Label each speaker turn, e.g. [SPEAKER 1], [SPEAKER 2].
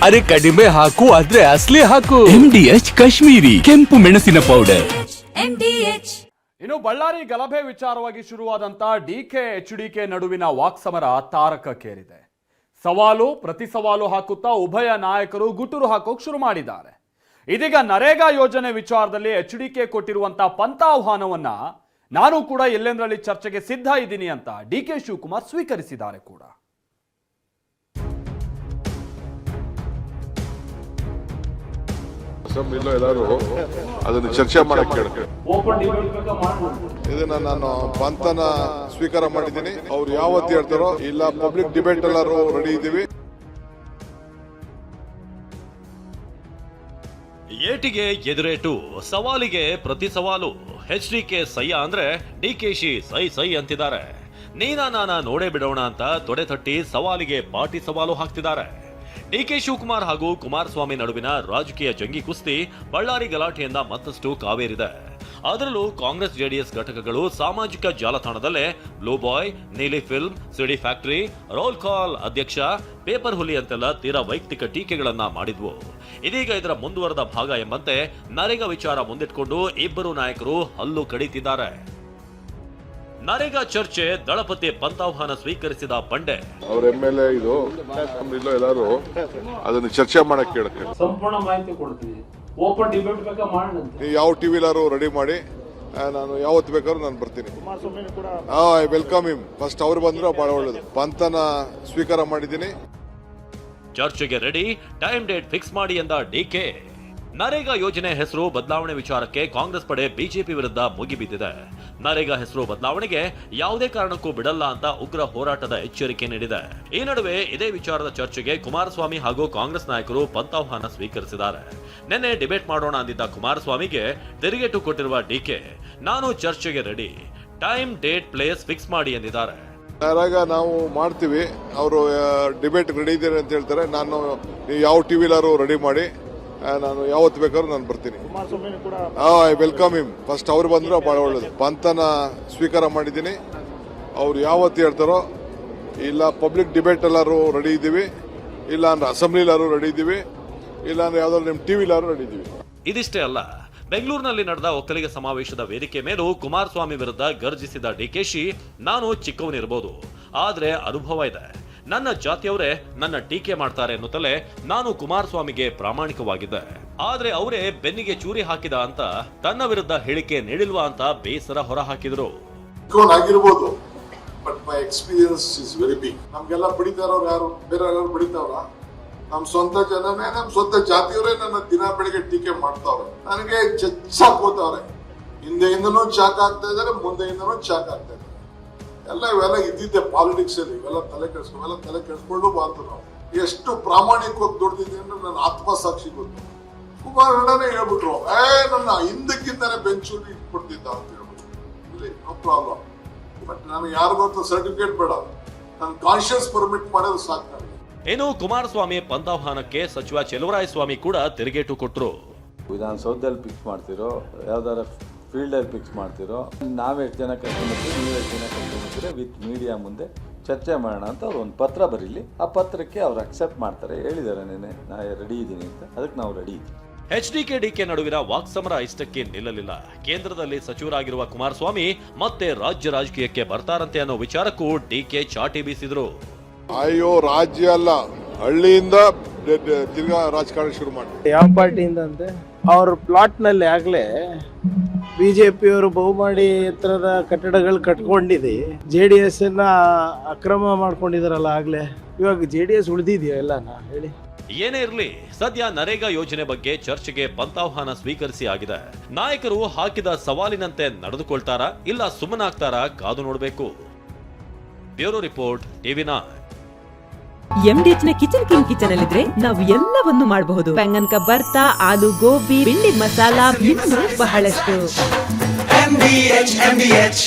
[SPEAKER 1] ಅರೆ ಕಡಿಮೆ ಹಾಕು ಆದ್ರೆ ಅಸ್ಲಿ ಹಾಕು.
[SPEAKER 2] MDH ಕಾಶ್ಮೀರಿ ಕೆಂಪು ಮೆಣಸಿನ ಪೌಡರ್.
[SPEAKER 3] ಇನ್ನು ಬಳ್ಳಾರಿ ಗಲಭೆ ವಿಚಾರವಾಗಿ ಶುರುವಾದಂತ ಡಿಕೆ HDK ನಡುವಿನ ವಾಕ್ಸಮರ ತಾರಕಕ್ಕೇರಿದೆ. ಸವಾಲು ಪ್ರತಿ ಸವಾಲು ಹಾಕುತ್ತಾ ಉಭಯ ನಾಯಕರು ಗುಟುರು ಹಾಕೋಕ್ ಶುರು ಮಾಡಿದ್ದಾರೆ. ಇದೀಗ ನರೇಗಾ ಯೋಜನೆ ವಿಚಾರದಲ್ಲಿ HDK ಕೊಟ್ಟಿರುವಂತ ಪಂಥಾಹ್ವಾನವನ್ನ ನಾನು ಕೂಡ ಎಲ್ಲೆಂದರಲ್ಲಿ ಚರ್ಚೆಗೆ ಸಿದ್ಧ ಇದ್ದೀನಿ ಅಂತ DK ಶಿವಕುಮಾರ್ ಸ್ವೀಕರಿಸಿದ್ದಾರೆ ಕೂಡ.
[SPEAKER 4] ಎಲ್ಲರೂ ಅದನ್ನು ಚರ್ಚೆ ಮಾಡಕ್ಕೆ ಇದನ್ನ ನಾನು ಪಂಥನ ಸ್ವೀಕಾರ ಮಾಡಿದ್ದೀನಿ. ಅವ್ರು ಯಾವತ್ತು ಹೇಳ್ತಾರೋ ಇಲ್ಲ ಪಬ್ಲಿಕ್ ಡಿಬೇಟ್ ಎಲ್ಲರೂ ರೆಡಿ ಇದ್ದೀವಿ.
[SPEAKER 5] ಏಟಿಗೆ ಎದುರೇಟು, ಸವಾಲಿಗೆ ಪ್ರತಿ ಸವಾಲು. HDK ಸಯ್ಯ ಅಂದ್ರೆ DKಶಿ ಸೈ ಸೈ ಅಂತಿದ್ದಾರೆ. ನೀನಾ ನಾನಾ ನೋಡೇ ಬಿಡೋಣ ಅಂತ ತೊಡೆ ತಟ್ಟಿ ಸವಾಲಿಗೆ ಪಾಟಿ ಸವಾಲು ಹಾಕ್ತಿದ್ದಾರೆ. DK ಶಿವಕುಮಾರ್ ಹಾಗೂ ಕುಮಾರಸ್ವಾಮಿ ನಡುವಿನ ರಾಜಕೀಯ ಜಂಗಿ ಕುಸ್ತಿ ಬಳ್ಳಾರಿ ಗಲಾಟೆಯಿಂದ ಮತ್ತಷ್ಟು ಕಾವೇರಿದೆ. ಅದರಲ್ಲೂ ಕಾಂಗ್ರೆಸ್ JDS ಘಟಕಗಳು ಸಾಮಾಜಿಕ ಜಾಲತಾಣದಲ್ಲೇ ಬ್ಲೂ ಬಾಯ್, ನೀಲಿ ಫಿಲ್ಮ್, ಸಿಡಿ ಫ್ಯಾಕ್ಟರಿ, ರೋಲ್ ಕಾಲ್ ಅಧ್ಯಕ್ಷ, ಪೇಪರ್ ಹುಲಿ ಅಂತೆಲ್ಲ ತೀರಾ ವೈಯಕ್ತಿಕ ಟೀಕೆಗಳನ್ನ ಮಾಡಿದ್ವು. ಇದೀಗ ಇದರ ಮುಂದುವರೆದ ಭಾಗ ಎಂಬಂತೆ ನರೇಗಾ ವಿಚಾರ ಮುಂದಿಟ್ಕೊಂಡು ಇಬ್ಬರು ನಾಯಕರು ಹಲ್ಲು ಕಡಿತಿದ್ದಾರೆ. ನರೇಗಾ ಚರ್ಚೆ, ದಳಪತಿ ಪಂಥಾಹ್ವಾನ ಸ್ವೀಕರಿಸಿದ ಬಂಡೆ.
[SPEAKER 4] ಅವ್ರ MLA ಇದು ಎಲ್ಲರೂ ಅದನ್ನು ಚರ್ಚೆ ಮಾಡಕ್ಕೆ ಕೇಳಕ್ಕೆ
[SPEAKER 6] ಸಂಪೂರ್ಣ ಮಾಹಿತಿ ಕೊಡ್ತೀವಿ. ಓಪನ್ ಡಿಬೇಟ್ ಬೇಕಾ ಮಾಡೋಣ.
[SPEAKER 4] ಯಾವ ಟಿವಿಲಾರು ರೆಡಿ ಮಾಡಿ, ನಾನು ಯಾವತ್ತು ಬೇಕಾದ್ರೂ ನಾನು ಬರ್ತೀನಿ. I welcome him. ಫಸ್ಟ್ ಅವ್ರು ಬಂದ್ರೆ ಬಹಳ ಒಳ್ಳೇದು. ಪಂಥನ ಸ್ವೀಕಾರ ಮಾಡಿದ್ದೀನಿ.
[SPEAKER 5] ಚರ್ಚೆಗೆ ರೆಡಿ, ಟೈಮ್ ಡೇಟ್ ಫಿಕ್ಸ್ ಮಾಡಿ ಎಂದ DK. ನರೇಗಾ ಯೋಜನೆ ಹೆಸರು ಬದಲಾವಣೆ ವಿಚಾರಕ್ಕೆ ಕಾಂಗ್ರೆಸ್ ಪಡೆ ಬಿಜೆಪಿ ವಿರುದ್ಧ ಮುಗಿಬಿದ್ದಿದೆ. ನರೇಗಾ ಹೆಸರು ಬದಲಾವಣೆಗೆ ಯಾವುದೇ ಕಾರಣಕ್ಕೂ ಬಿಡಲ್ಲ ಅಂತ ಉಗ್ರ ಹೋರಾಟದ ಎಚ್ಚರಿಕೆ ನೀಡಿದೆ. ಈ ನಡುವೆ ಇದೇ ವಿಚಾರದ ಚರ್ಚೆಗೆ ಕುಮಾರಸ್ವಾಮಿ ಹಾಗೂ ಕಾಂಗ್ರೆಸ್ ನಾಯಕರು ಪಂಥಾಹ್ವಾನ ಸ್ವೀಕರಿಸಿದ್ದಾರೆ. ನಿನ್ನೆ ಡಿಬೇಟ್ ಮಾಡೋಣ ಅಂದಿದ್ದ ಕುಮಾರಸ್ವಾಮಿಗೆ ತಿರುಗೇಟು ಕೊಟ್ಟಿರುವ DK, ನಾನು ಚರ್ಚೆಗೆ ready, time date place fix ಮಾಡಿ ಎಂದಿದ್ದಾರೆ.
[SPEAKER 4] ನರೇಗಾ ನಾವು ಮಾಡ್ತೀವಿ, ಅವರು ಡಿಬೇಟ್ ರೆಡಿ ಇದ್ದಾರೆ ಅಂತ ಹೇಳ್ತಾರೆ. ನಾನು ಯಾವ ಟಿವಿಲಾರು ರೆಡಿ ಮಾಡಿ, ನಾನು ಯಾವತ್ತು ಬೇಕಾದ್ರೂ ನಾನು ಬರ್ತೀನಿ. I welcome him. ಫಸ್ಟ್ ಅವ್ರು ಬಂದ್ರೆ ಬಹಳ ಒಳ್ಳೇದು. ಪಂಥನ ಸ್ವೀಕಾರ ಮಾಡಿದ್ದೀನಿ. ಅವ್ರು ಯಾವತ್ತು ಹೇಳ್ತಾರೋ ಇಲ್ಲ ಪಬ್ಲಿಕ್ ಡಿಬೇಟ್ ಎಲ್ಲರೂ ರೆಡಿ ಇದ್ದೀವಿ, ಇಲ್ಲ ಅಂದ್ರೆ ಅಸೆಂಬ್ಲಿಲಾರು ರೆಡಿ ಇದ್ದೀವಿ, ಇಲ್ಲ ಅಂದ್ರೆ ಯಾವ್ದಾದ್ರು ನಿಮ್ಮ ಟಿವಿಲಾರು ರೆಡಿ ಇದ್ದೀವಿ.
[SPEAKER 5] ಇದಿಷ್ಟೇ ಅಲ್ಲ, ಬೆಂಗಳೂರಿನಲ್ಲಿ ನಡೆದ ಒಕ್ಕಲಿಗ ಸಮಾವೇಶದ ವೇದಿಕೆ ಮೇಲೂ ಕುಮಾರಸ್ವಾಮಿ ವಿರುದ್ಧ ಗರ್ಜಿಸಿದ DKಶಿ, ನಾನು ಚಿಕ್ಕವನಿರಬಹುದು ಆದ್ರೆ ಅನುಭವ ಇದೆ, ನನ್ನ ಜಾತಿಯವರೇ ನನ್ನ ಟೀಕೆ ಮಾಡ್ತಾರೆ ಎನ್ನುತ್ತಲೇ ನಾನು ಕುಮಾರಸ್ವಾಮಿಗೆ ಪ್ರಾಮಾಣಿಕವಾಗಿದ್ದೆ, ಆದ್ರೆ ಅವರೇ ಬೆನ್ನಿಗೆ ಚೂರಿ ಹಾಕಿದ ಅಂತ ತನ್ನ ವಿರುದ್ಧ ಹೇಳಿಕೆ ನೀಡಿಲ್ವಾ ಅಂತ ಬೇಸರ ಹೊರಹಾಕಿದ್ರು.
[SPEAKER 4] ಆಗಿರ್ಬೋದು, but my experience is very big. ನಮ್ಗೆಲ್ಲ ಬಡಿತಾರವ್ರು ಯಾರು? ಬೇರೆ ಯಾರು ಬಡಿತಾವ್ರ? ನಮ್ ಸ್ವಂತ ಜನನೇ, ನಮ್ ಸ್ವಂತ ಜಾತಿಯವರೇ ನನ್ನ ದಿನ ಬೆಳಿಗ್ಗೆ ಟೀಕೆ ಮಾಡ್ತಾವ್ರೆ, ನನಗೆ ಚಾಕೋತಾವ್ರೆ. ಹಿಂದೆಯಿಂದನೂ ಚಾಕ್ ಆಗ್ತಾ ಇದಾರೆ, ಮುಂದೆಯಿಂದನೂ ಚಾಕ್ ಆಗ್ತಾ ಇದ್ದಾರೆ. ಇವೆಲ್ಲ ಇದ್ದಿದ್ದೆ ಪಾಲಿಟಿಕ್ಸ್ ಅಲ್ಲಿ. ಇವೆಲ್ಲ ತಲೆ ಕೆಡಿಸ್ಕೊಂಡು ಬಾರ್ದು ನಾವು ಎಷ್ಟು ಪ್ರಾಮಾಣಿಕವಾಗಿ ದುಡ್ದಿದ್ದೆ ಅಂದ್ರೆ ನನ್ನ ಆತ್ಮಸಾಕ್ಷಿ ಗೊತ್ತು. ಕುಮಾರಣ್ಣನೇ ಹೇಳ್ಬಿಟ್ರು, ನನ್ನ ಹಿಂದಕ್ಕಿಂತಾನೆ ಬೆಂಚೂರಿ ಇಟ್ಬಿಡ್ತಿದ್ದ ಅಂತ ಹೇಳ್ಬಿಟ್ರು. ಇಲ್ಲಿ ನೋ ಪ್ರಾಬ್ಲಮ್. ಬಟ್ ನನಗೆ ಯಾರಿಗೊತ್ತು ಸರ್ಟಿಫಿಕೇಟ್ ಬೇಡ, ನಾನು ಕಾನ್ಶಿಯಸ್ ಪರ್ಮಿಟ್ ಮಾಡೋದು ಸಾಕು ನನಗೆ.
[SPEAKER 5] ಇನ್ನು ಕುಮಾರಸ್ವಾಮಿ ಪಂಥಾಹ್ವಾನಕ್ಕೆ ಸಚಿವ ಚೆಲುವರಾಯಸ್ವಾಮಿ ಕೂಡ ತಿರುಗೇಟು ಕೊಟ್ಟರು.
[SPEAKER 7] ವಿಧಾನಸೌಧದಲ್ಲಿ ಫಿಕ್ಸ್ ಮಾಡ್ತಿರೋ, ಯಾವ್ದಾರ ಫೀಲ್ಡಲ್ಲಿ ಫಿಕ್ಸ್ ಮಾಡ್ತಿರೋ, ನಾವೆಷ್ಟು ಜನ ಕರ್ಕೊಂಡ್ಬರ್ತೀವಿ, ನೀವೆಷ್ಟು ಜನ ಕರ್ಕೊಂಡ್ಬರ್ತೀರಿ, ವಿತ್ ಮೀಡಿಯಾ ಮುಂದೆ ಚರ್ಚೆ ಮಾಡೋಣ ಅಂತ ಅವ್ರು ಒಂದು ಪತ್ರ ಬರೀಲಿ. ಆ ಪತ್ರಕ್ಕೆ ಅವ್ರು ಅಕ್ಸೆಪ್ಟ್ ಮಾಡ್ತಾರೆ. ಹೇಳಿದ್ದಾರೆ ನೆನ್ನೆ ನಾ ರೆಡಿ ಇದ್ದೀನಿ ಅಂತ, ಅದಕ್ಕೆ ನಾವು ರೆಡಿ ಇದ್ದೀವಿ.
[SPEAKER 5] HDK DK ನಡುವಿನ ವಾಕ್ಸಮರ ಇಷ್ಟಕ್ಕೆ ನಿಲ್ಲಲಿಲ್ಲ. ಕೇಂದ್ರದಲ್ಲಿ ಸಚಿವರಾಗಿರುವ ಕುಮಾರಸ್ವಾಮಿ ಮತ್ತೆ ರಾಜ್ಯ ರಾಜಕೀಯಕ್ಕೆ ಬರ್ತಾರಂತೆ ಅನ್ನೋ ವಿಚಾರಕ್ಕೂ DK ಚಾಟಿ ಬೀಸಿದ್ರು.
[SPEAKER 4] ಅಯ್ಯೋ, ರಾಜ್ಯ ಅಲ್ಲ, ಹಳ್ಳಿಯಿಂದ ತಿರ್ಗಾ ರಾಜಕಾರಣ ಶುರು ಮಾಡಿ.
[SPEAKER 6] ಯಾವ ಪಾರ್ಟಿಯಿಂದ ಅಂತೆ? ಅವ್ರ ಪ್ಲಾಟ್ ನಲ್ಲಿ ಆಗ್ಲೇ ಬಿಜೆಪಿಯವರು ಬಹುಮಾಡಿ ಎತ್ತರದ ಕಟ್ಟಡಗಳು ಕಟ್ಕೊಂಡಿದೆ. JDS ಅಕ್ರಮ ಮಾಡ್ಕೊಂಡಿದಾರಲ್ಲ ಆಗ್ಲೇ. ಇವಾಗ JDS ಉಳಿದಿದೆಯಾ ಎಲ್ಲಾನ ಹೇಳಿ?
[SPEAKER 5] ಏನೇ ಇರಲಿ, ಸದ್ಯ ನರೇಗಾ ಯೋಜನೆ ಬಗ್ಗೆ ಚರ್ಚೆಗೆ ಪಂಥಾಹ್ವಾನ ಸ್ವೀಕರಿಸಿ ಆಗಿದೆ. ನಾಯಕರು ಹಾಕಿದ ಸವಾಲಿನಂತೆ ನಡೆದುಕೊಳ್ತಾರಾ ಇಲ್ಲ ಸುಮ್ಮನಾಗ್ತಾರಾ ಕಾದು ನೋಡಬೇಕು. Bureau report, TV9.
[SPEAKER 8] MDH ನ ಕಿಚನ್ ಅಲ್ಲಿದ್ರೆ ನಾವು ಎಲ್ಲವನ್ನು ಮಾಡಬಹುದು. ಬೆಂಗನ್ ಕಾ ಬರ್ತಾ, ಆಲೂ ಗೋಬಿ, ಭಿಂಡಿ ಮಸಾಲಾ, ಇನ್ನೂ ಬಹಳಷ್ಟು. MDH